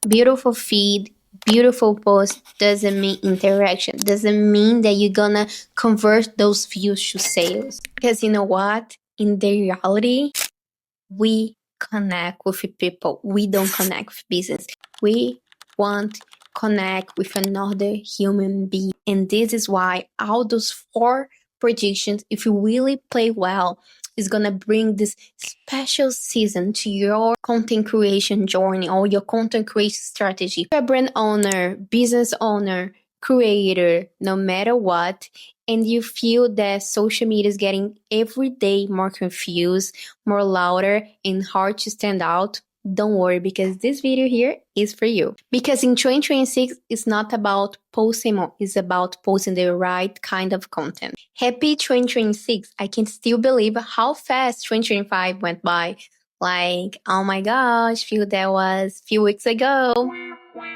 Beautiful feed, beautiful post doesn't mean interaction, doesn't mean that you're gonna convert those views to sales. Because you know what? In the reality, we connect with people. We don't connect with business. We want connect with another human being. And this is why all those four predictions, if you really play well, is gonna bring this special season to your content creation journey or your content creation strategy. If you're a brand owner, business owner, creator, no matter what, and you feel that social media is getting every day more confused, more louder, and hard to stand out, don't worry because this video here is for you. Because in 2026, it's not about posting more, it's about posting the right kind of content. Happy 2026. I can still believe how fast 2025 went by. Like, oh my gosh, feel that was a few weeks ago.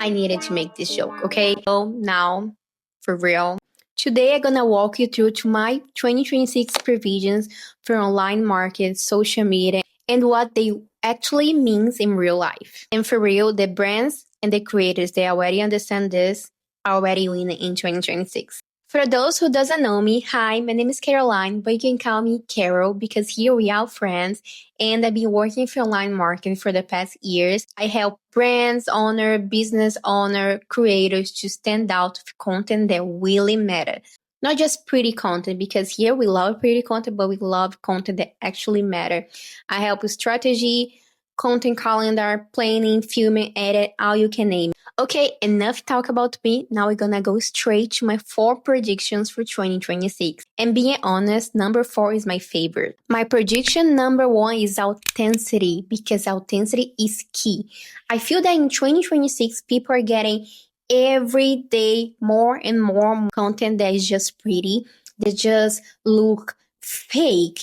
I needed to make this joke, okay? So now, for real. Today I'm gonna walk you through to my 2026 provisions for online market, social media, and what they actually means in real life. And for real, the brands and the creators, they already understand this, are already winning in 2026. For those who doesn't know me, hi, my name is Caroline, but you can call me Carol because here we are friends and I've been working for online marketing for the past years. I help brands, owner, business owner, creators to stand out with content that really matter. Not just pretty content, because here we love pretty content, but we love content that actually matter. I help with strategy, content calendar, planning, filming, edit, all you can name. Okay, enough talk about me. Now we're gonna go straight to my 4 predictions for 2026. And being honest, number 4 is my favorite. My prediction number 1 is authenticity, because authenticity is key. I feel that in 2026, people are getting every day more and more content that is just pretty, that just look fake,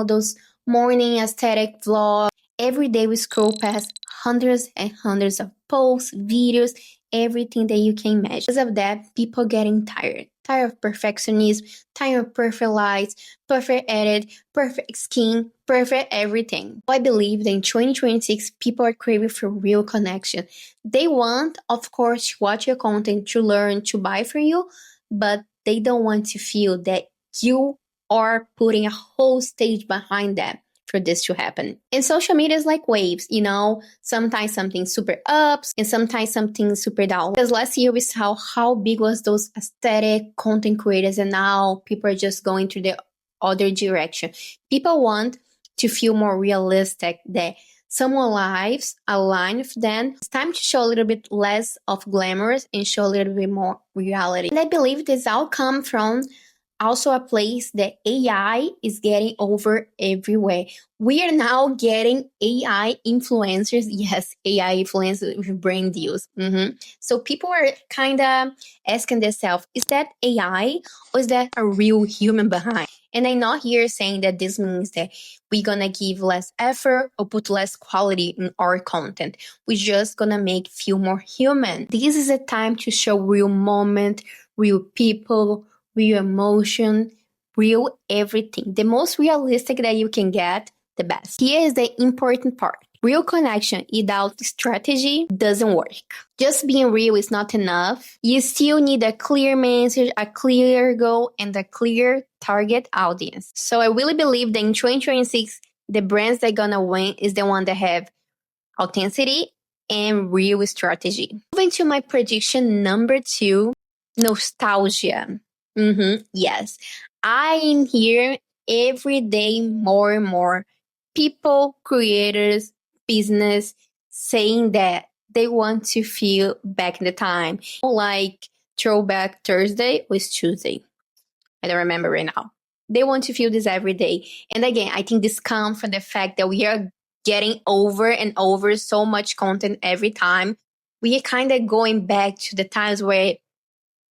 those morning aesthetic vlogs. Every day we scroll past hundreds and hundreds of posts, videos, everything that you can imagine. Because of that, people getting tired. Tired of perfectionism, tired of perfect lights, perfect edit, perfect skin, perfect everything. I believe that in 2026, people are craving for real connection. They want, of course, to watch your content, to learn, to buy from you, but they don't want to feel that you are putting a whole stage behind them for this to happen. And social media is like waves, sometimes something super ups and sometimes something super down. Because last year we saw how big was those aesthetic content creators, and now people are just going to the other direction. People want to feel more realistic, that someone's lives align with them. It's time to show a little bit less of glamorous and show a little bit more reality. And I believe this all comes from also a place that AI is getting over everywhere. We are now getting AI influencers. Yes, AI influencers with brand deals. So people are kind of asking themselves, is that AI or is that a real human behind? And I'm not here saying that this means that we're going to give less effort or put less quality in our content. We're just going to make feel more human. This is a time to show real moment, real people, real emotion, real everything. The most realistic that you can get, the best. Here is the important part. Real connection without strategy doesn't work. Just being real is not enough. You still need a clear message, a clear goal, and a clear target audience. So I really believe that in 2026, the brands that are gonna win is the one that have authenticity and real strategy. Moving to my prediction number 2, nostalgia. Yes, I am here every day more and more people, creators, business saying that they want to feel back in the time. Like Throwback Thursday was Tuesday. I don't remember right now. They want to feel this every day. And again, I think this comes from the fact that we are getting over and over so much content every time. We are kind of going back to the times where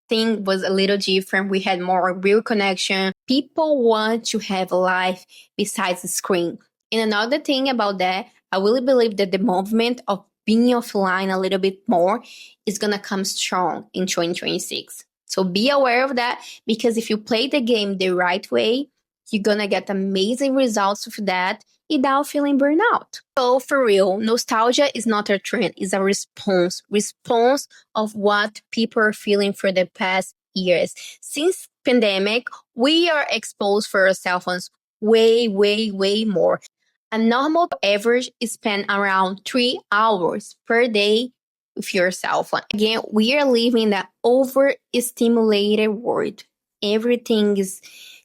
thing was a little different. We had more real connection. People want to have a life besides the screen. And another thing about that, I really believe that the movement of being offline a little bit more is going to come strong in 2026. So be aware of that, because if you play the game the right way, you're going to get amazing results with that. without feeling burnout. So for real, nostalgia is not a trend, it's a response of what people are feeling for the past years. Since pandemic, we are exposed for our cell phones way more. A normal average is spend around 3 hours per day with your cell phone. Again, we are living in that overstimulated world. Everything is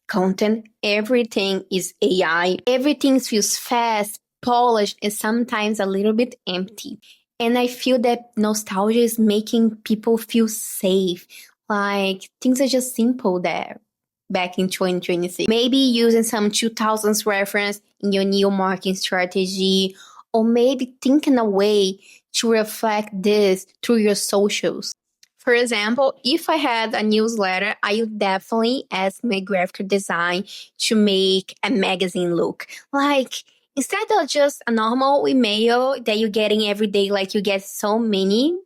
content, everything is AI, everything feels fast, polished, and sometimes a little bit empty. And I feel that nostalgia is making people feel safe. Like things are just simple there back in 2026. Maybe using some 2000s reference in your new marketing strategy, or maybe thinking a way to reflect this through your socials. For example, if I had a newsletter, I would definitely ask my graphic design to make a magazine look. Like, instead of just a normal email that you're getting every day, like you get many,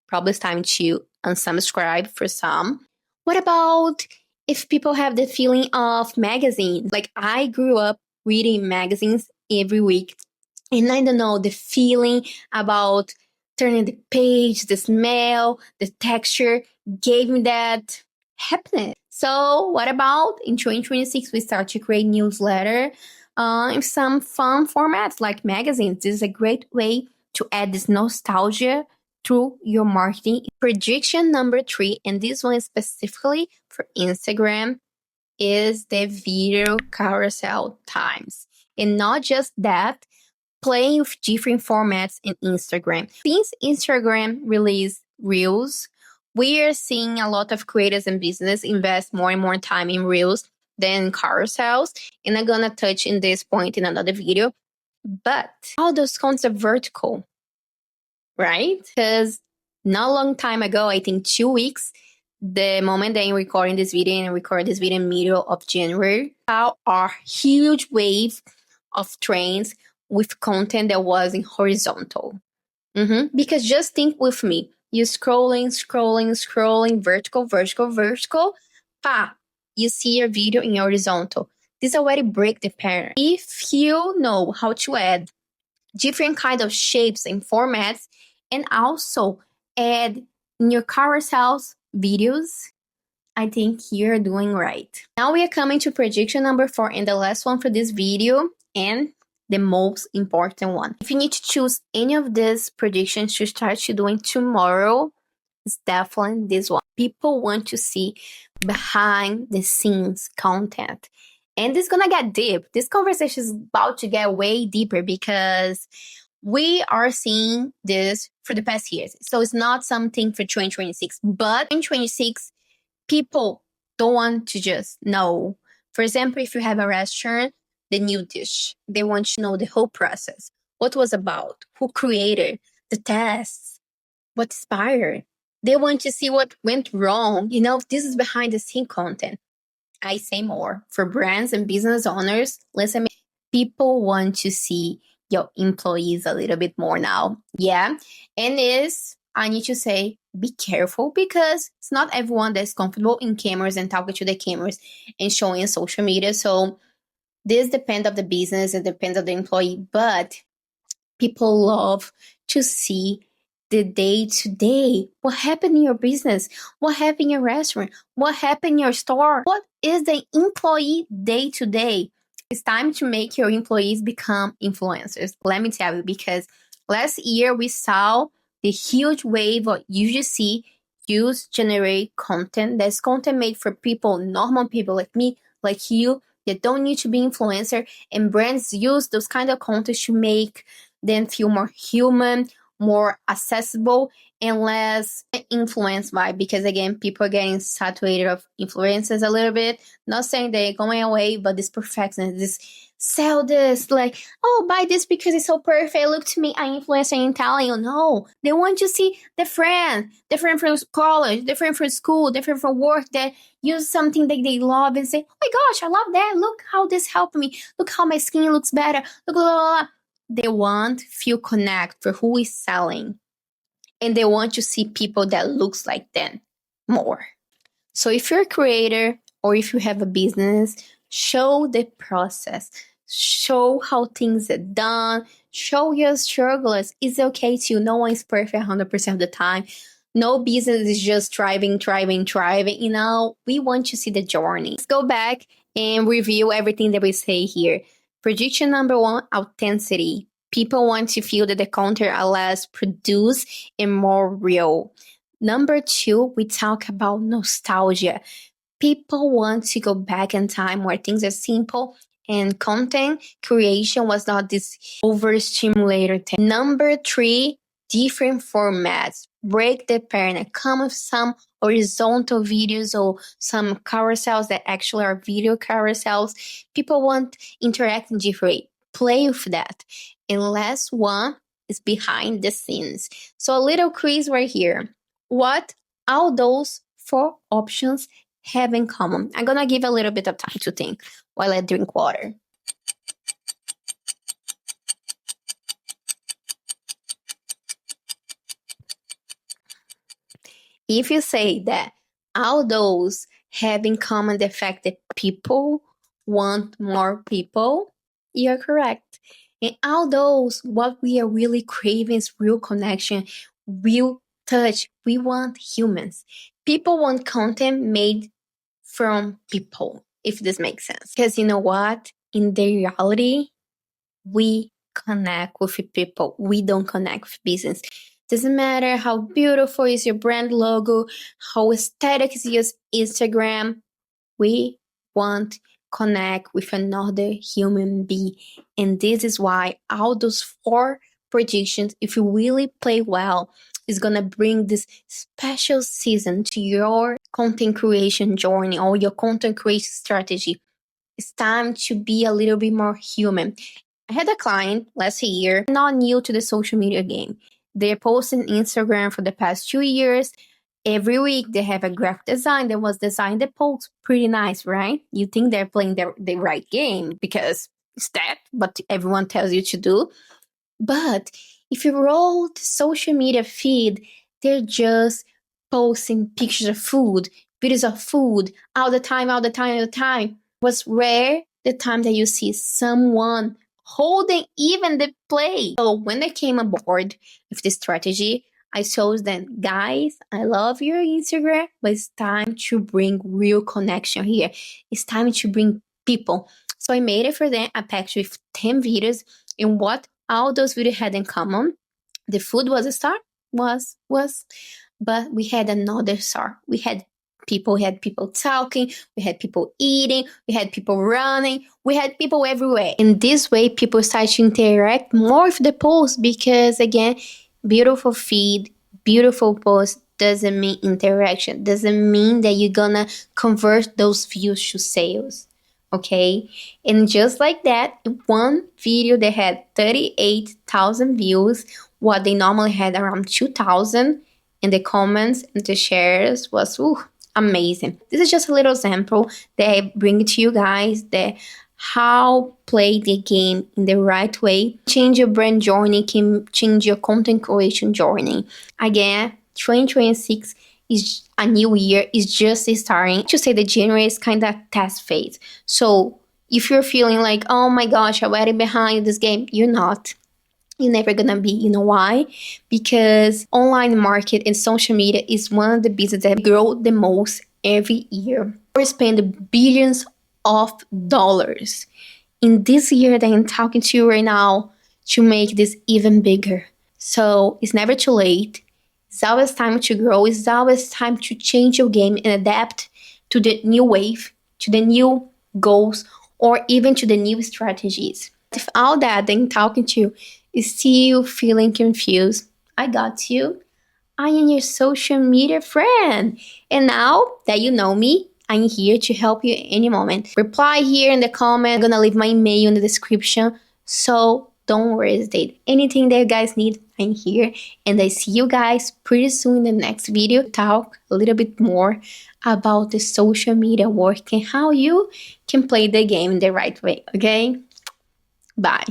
probably it's time to unsubscribe for some. What about if people have the feeling of magazines? Like, I grew up reading magazines every week, and I don't know, the feeling about turning the page, the smell, the texture gave me that happiness. So what about in 2026, we start to create newsletter in some fun formats like magazines. This is a great way to add this nostalgia through your marketing. Prediction number 3, and this one is specifically for Instagram, is the video carousel times. And not just that, playing with different formats in Instagram. Since Instagram released Reels, we are seeing a lot of creators and business invest more and more time in Reels than carousels. And I'm gonna touch in this point in another video. But all those concepts vertical, right? Because not a long time ago, I think 2 weeks, the moment that I'm recording this video, and I record this video in middle of January, saw a huge wave of trends with content that was in horizontal. Because just think with me, you scrolling, vertical, you see your video in horizontal. This already break the pattern. If you know how to add different kind of shapes and formats, and also add in your carousels videos, I think you're doing right. Now we are coming to prediction number 4 and the last one for this video, and the most important one. If you need to choose any of these predictions to start to doing tomorrow, it's definitely this one. People want to see behind the scenes content. And it's gonna get deep. This conversation is about to get way deeper because we are seeing this for the past years. So it's not something for 2026, but in 2026, people don't want to just know. For example, if you have a restaurant, the new dish, they want to know the whole process. What was about, who created, the tests, what inspired. They want to see what went wrong. You know, this is behind the scene content. I say more. For brands and business owners, listen, people want to see your employees a little bit more now. Yeah. And I need to say, be careful because it's not everyone that's comfortable in cameras and talking to the cameras and showing on social media. So this depends of the business, it depends of the employee, but people love to see the day to day. What happened in your business? What happened in your restaurant? What happened in your store? What is the employee day to day? It's time to make your employees become influencers. Let me tell you, because last year we saw the huge wave of UGC use generate content. That's content made for people, normal people like me, like you, that don't need to be influencer. And brands use those kind of content to make them feel more human, more accessible, and less influenced by, because again, people are getting saturated of influencers a little bit. Not saying they're going away, but this perfection, this sell this, like, oh, buy this because it's so perfect. Look to me, I'm influencing and telling you. No, they want to see different from college, different from school, different from work, that use something that they love and say, oh my gosh, I love that. Look how this helped me. Look how my skin looks better. Look, blah, blah, blah. They want feel connect for who is selling, and they want to see people that looks like them more. So if you're a creator or if you have a business, show the process. show how things are done, show your struggles. It's okay too. No one is perfect 100% of the time. No business is just thriving. We want to see the journey. Let's go back and review everything that we say here. Prediction number one, authenticity. People want to feel that the content are less produced and more real. Number two, we talk about nostalgia. People want to go back in time where things are simple and content creation was not this overstimulated thing. Number three, different formats. Break the pattern. Come with some horizontal videos or some carousels that actually are video carousels. People want interacting different. Play with that. And last one is behind the scenes. So a little quiz right here. What all those four options have in common? I'm gonna give a little bit of time to think while I drink water. If you say that all those have in common the fact that people want more people, you're correct. And all those, what we are really craving is real connection, real touch. We want humans. People want content made from people, if this makes sense. Because you know what? In the reality, we connect with people. We don't connect with business. Doesn't matter how beautiful is your brand logo, how aesthetic is your Instagram. We want connect with another human being. And this is why all those four predictions, if you really play well, is gonna bring this special season to your content creation journey or your content creation strategy. It's time to be a little bit more human. I had a client last year, not new to the social media game. They're posting Instagram for the past 2 years. Every week they have a graphic design that was designed that posts pretty nice, right? You think they're playing the right game because it's that what everyone tells you to do. But if you roll the social media feed, they're just posting pictures of food, videos of food all the time, all the time, all the time. Was rare the time that you see someone holding even the plate. So when I came aboard with this strategy, I told them, guys, I love your Instagram, but it's time to bring real connection here. It's time to bring people. So I made it for them a package with 10 videos. And what all those videos had in common, the food was a star, was, but we had another star. We had people talking, we had people eating, we had people running, we had people everywhere. In this way, people start to interact more with the post because, again, beautiful feed, beautiful post doesn't mean interaction, doesn't mean that you're gonna convert those views to sales. Okay, and just like that, one video that had 38,000 views, what they normally had around 2,000, and the comments and the shares was amazing. This is just a little sample that I bring to you guys that how play the game in the right way. Change your brand journey can change your content creation journey. Again, 2026 is a new year, is just starting. To say that January is kind of test phase. So if you're feeling like, oh my gosh, I'm already behind this game, you're not. You're never gonna be. You know why? Because online market and social media is one of the businesses that grow the most every year. We spend billions of dollars in this year that I'm talking to you right now to make this even bigger. So it's never too late. It's always time to grow. It's always time to change your game and adapt to the new wave, to the new goals, or even to the new strategies. If all that I'm talking to you is still feeling confused, I got you. I am your social media friend. And now that you know me, I'm here to help you any moment. Reply here in the comment. I'm gonna leave my email in the description. So don't hesitate. Anything that you guys need, I'm here. And I see you guys pretty soon in the next video. Talk a little bit more about the social media work and how you can play the game the right way. Okay? Bye.